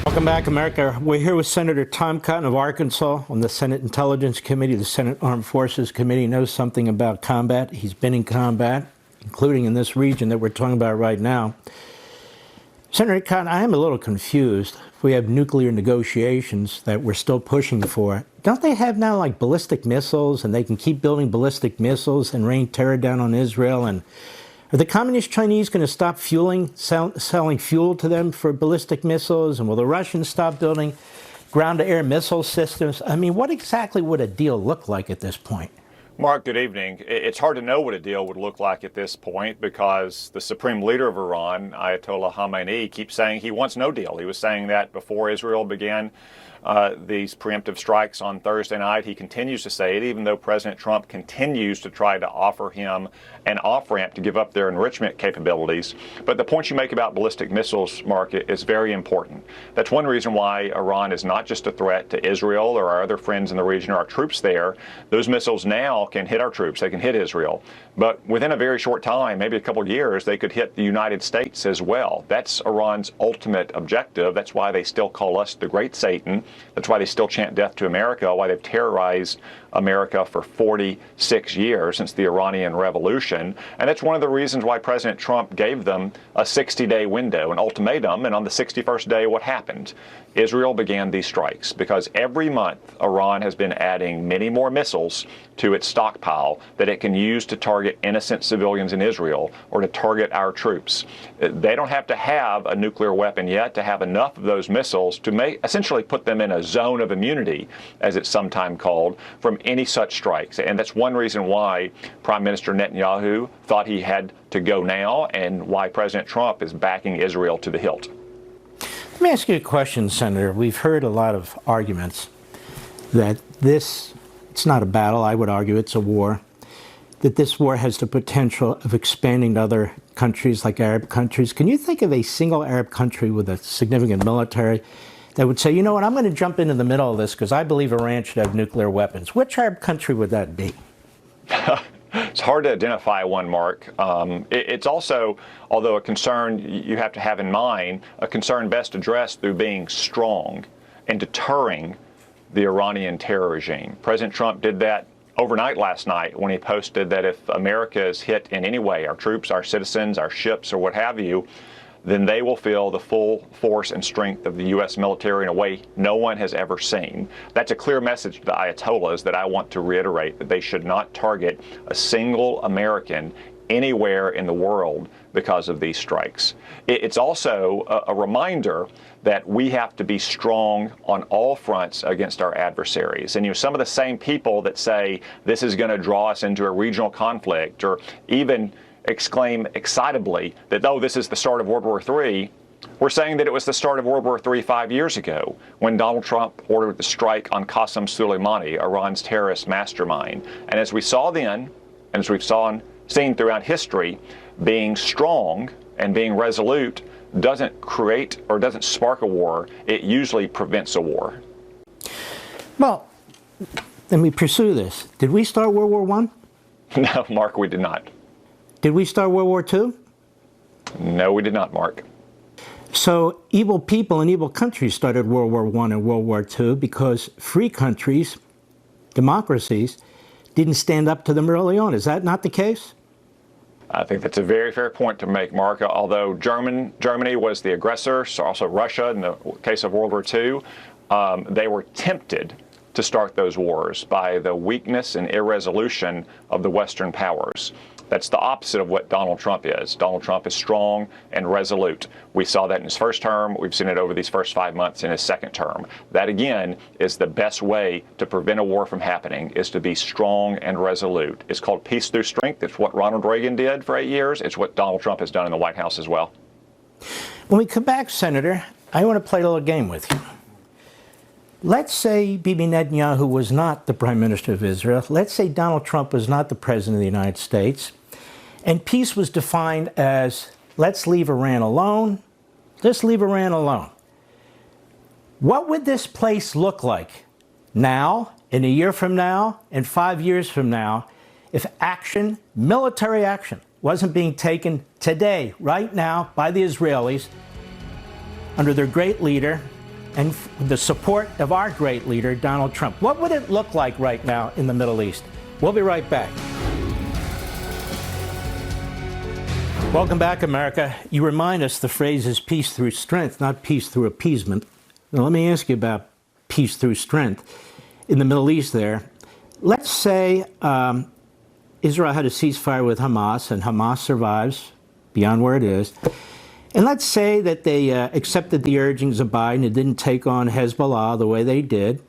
Welcome back, America. We're here with Senator Tom Cotton of Arkansas on the Senate Intelligence Committee. The Senate Armed Forces Committee knows something about combat. He's been in combat, including in this region that we're talking about right now. Senator Cotton, I am a little confused. If we have nuclear negotiations that we're still pushing for, don't they have now like ballistic missiles, and they can keep building ballistic missiles and rain terror down on Israel? And are the communist Chinese going to stop selling fuel to them for ballistic missiles? And will the Russians stop building ground-to-air missile systems? I mean, what exactly would a deal look like at this point? Mark, good evening. It's hard to know what a deal would look like at this point because the supreme leader of Iran, Ayatollah Khamenei, keeps saying he wants no deal. He was saying that before Israel began these preemptive strikes on Thursday night. He continues to say it, even though President Trump continues to try to offer him an off-ramp to give up their enrichment capabilities. But the point you make about ballistic missiles, Mark, is very important. That's one reason why Iran is not just a threat to Israel or our other friends in the region or our troops there. Those missiles now can hit our troops. They can hit Israel. But within a very short time, maybe a couple of years, they could hit the United States as well. That's Iran's ultimate objective. That's why they still call us the Great Satan. That's why they still chant death to America, why they've terrorized America for 46 years since the Iranian Revolution. And that's one of the reasons why President Trump gave them a 60-day window, an ultimatum. And on the 61st day, what happened? Israel began these strikes because every month Iran has been adding many more missiles to its stockpile that it can use to target innocent civilians in Israel or to target our troops. They don't have to have a nuclear weapon yet to have enough of those missiles to essentially put them in a zone of immunity, as it's sometimes called, from any such strikes. And that's one reason why Prime Minister Netanyahu thought he had to go now and why President Trump is backing Israel to the hilt. Let me ask you a question, Senator. We've heard a lot of arguments that it's not a battle, I would argue it's a war, that this war has the potential of expanding to other countries like Arab countries. Can you think of a single Arab country with a significant military that would say, you know what, I'm going to jump into the middle of this because I believe Iran should have nuclear weapons? Which Arab country would that be? It's hard to identify one, Mark. It's also, although a concern you have to have in mind, a concern best addressed through being strong and deterring the Iranian terror regime. President Trump did that overnight last night when he posted that if America is hit in any way, our troops, our citizens, our ships, or what have you, then they will feel the full force and strength of the U.S. military in a way no one has ever seen. That's a clear message to the Ayatollahs that I want to reiterate, that they should not target a single American anywhere in the world because of these strikes. It's also a reminder that we have to be strong on all fronts against our adversaries. And some of the same people that say this is going to draw us into a regional conflict, or even exclaim excitably that, oh, this is the start of World War III, we're saying that it was the start of World War III 5 years ago when Donald Trump ordered the strike on Qasem Soleimani, Iran's terrorist mastermind. And as we saw then, and as we've seen throughout history, being strong and being resolute doesn't create or doesn't spark a war. It usually prevents a war. Well, let me pursue this. Did we start World War I? No, Mark, we did not. Did we start World War II? No, we did not, Mark. So evil people in evil countries started World War I and World War II because free countries, democracies, didn't stand up to them early on. Is that not the case? I think that's a very fair point to make, Mark. Although Germany was the aggressor, so also Russia in the case of World War II, they were tempted to start those wars by the weakness and irresolution of the Western powers. That's the opposite of what Donald Trump is. Donald Trump is strong and resolute. We saw that in his first term. We've seen it over these first 5 months in his second term. That, again, is the best way to prevent a war from happening, is to be strong and resolute. It's called peace through strength. It's what Ronald Reagan did for 8 years. It's what Donald Trump has done in the White House as well. When we come back, Senator, I want to play a little game with you. Let's say Bibi Netanyahu was not the Prime Minister of Israel. Let's say Donald Trump was not the President of the United States. And peace was defined as, let's leave Iran alone. Just leave Iran alone. What would this place look like now, in a year from now, and 5 years from now, if action, military action, wasn't being taken today, right now, by the Israelis, under their great leader, and the support of our great leader, Donald Trump. What would it look like right now in the Middle East? We'll be right back. Welcome back, America. You remind us the phrase is peace through strength, not peace through appeasement. Now, let me ask you about peace through strength. In the Middle East there, let's say Israel had a ceasefire with Hamas, and Hamas survives beyond where it is. And let's say that they accepted the urgings of Biden and didn't take on Hezbollah the way they did.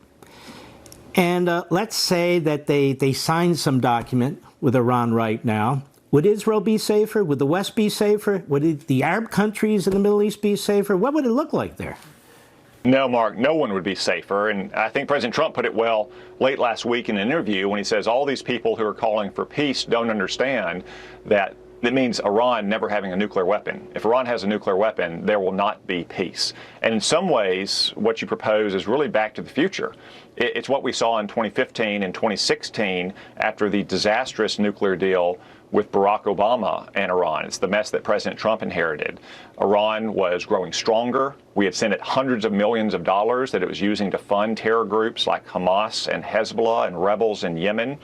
And let's say that they signed some document with Iran right now. Would Israel be safer? Would the West be safer? Would the Arab countries in the Middle East be safer? What would it look like there? No, Mark, no one would be safer. And I think President Trump put it well late last week in an interview when he says all these people who are calling for peace don't understand that it means Iran never having a nuclear weapon. If Iran has a nuclear weapon, there will not be peace. And in some ways, what you propose is really back to the future. It's what we saw in 2015 and 2016 after the disastrous nuclear deal with Barack Obama and Iran. It's the mess that President Trump inherited. Iran was growing stronger. We had sent it hundreds of millions of dollars that it was using to fund terror groups like Hamas and Hezbollah and rebels in Yemen.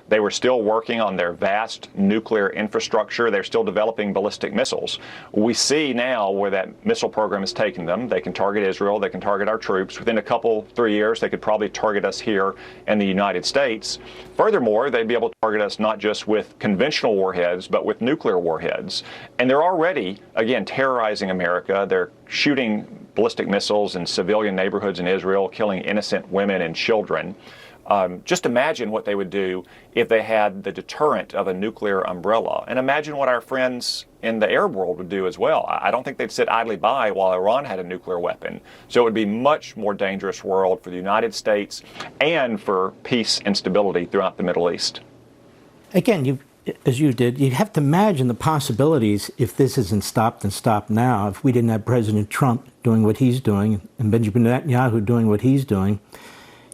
They were still working on their vast nuclear infrastructure. They're still developing ballistic missiles. We see now where that missile program has taken them. They can target Israel. They can target our troops. Within a couple, 3 years, they could probably target us here in the United States. Furthermore, they'd be able to target us not just with conventional warheads, but with nuclear warheads. And they're already, again, terrorizing America. They're shooting ballistic missiles in civilian neighborhoods in Israel, killing innocent women and children. Just imagine what they would do if they had the deterrent of a nuclear umbrella. And imagine what our friends in the Arab world would do as well. I don't think they'd sit idly by while Iran had a nuclear weapon. So it would be a much more dangerous world for the United States and for peace and stability throughout the Middle East. Again, as you did, you have to imagine the possibilities if this isn't stopped and stopped now. If we didn't have President Trump doing what he's doing and Benjamin Netanyahu doing what he's doing,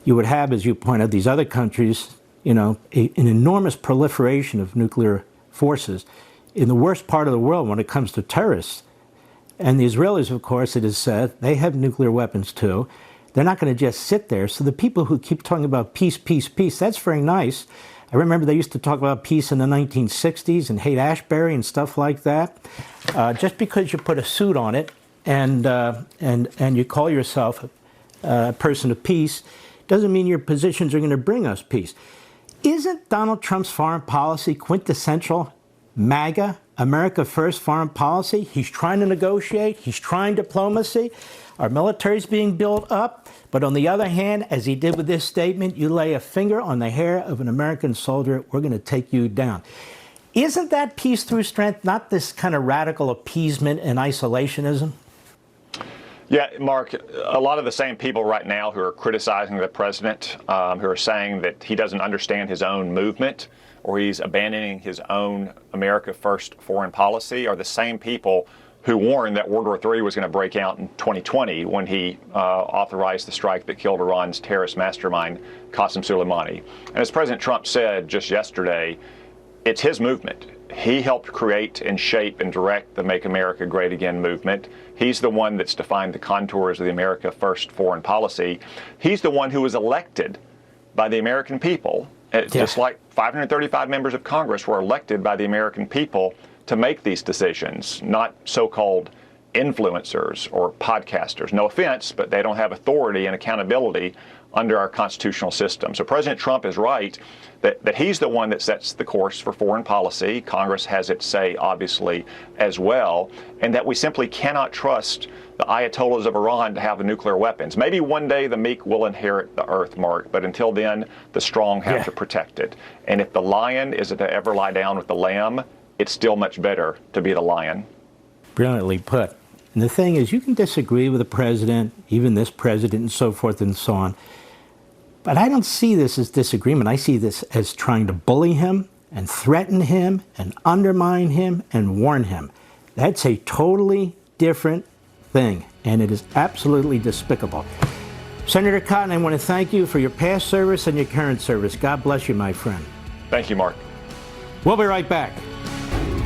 you would have, as you point out, these other countries, an enormous proliferation of nuclear forces in the worst part of the world when it comes to terrorists. And the Israelis, of course, it is said, they have nuclear weapons too. They're not going to just sit there. So the people who keep talking about peace, peace, peace, that's very nice. I remember they used to talk about peace in the 1960s and Haight-Ashbury and stuff like that. Just because you put a suit on it and you call yourself a person of peace, doesn't mean your positions are going to bring us peace. Isn't Donald Trump's foreign policy quintessential MAGA, America First foreign policy? He's trying to negotiate. He's trying diplomacy. Our military's being built up. But on the other hand, as he did with this statement, you lay a finger on the hair of an American soldier, we're going to take you down. Isn't that peace through strength, not this kind of radical appeasement and isolationism? Yeah, Mark, a lot of the same people right now who are criticizing the president, who are saying that he doesn't understand his own movement or he's abandoning his own America First foreign policy, are the same people who warned that World War III was going to break out in 2020 when he authorized the strike that killed Iran's terrorist mastermind, Qasem Soleimani. And as President Trump said just yesterday, it's his movement. He helped create and shape and direct the Make America Great Again movement. He's the one that's defined the contours of the America First foreign policy. He's the one who was elected by the American people, just like 535 members of Congress were elected by the American people to make these decisions, not so-called influencers or podcasters. No offense, but they don't have authority and accountability under our constitutional system. So President Trump is right that he's the one that sets the course for foreign policy. Congress has its say, obviously, as well, and that we simply cannot trust the Ayatollahs of Iran to have the nuclear weapons. Maybe one day the meek will inherit the earth, Mark, but until then, the strong have to protect it. And if the lion is to ever lie down with the lamb, it's still much better to be the lion. Brilliantly put. And the thing is, you can disagree with the president, even this president, and so forth and so on. But I don't see this as disagreement. I see this as trying to bully him and threaten him and undermine him and warn him. That's a totally different thing, and it is absolutely despicable. Senator Cotton, I want to thank you for your past service and your current service. God bless you, my friend. Thank you, Mark. We'll be right back.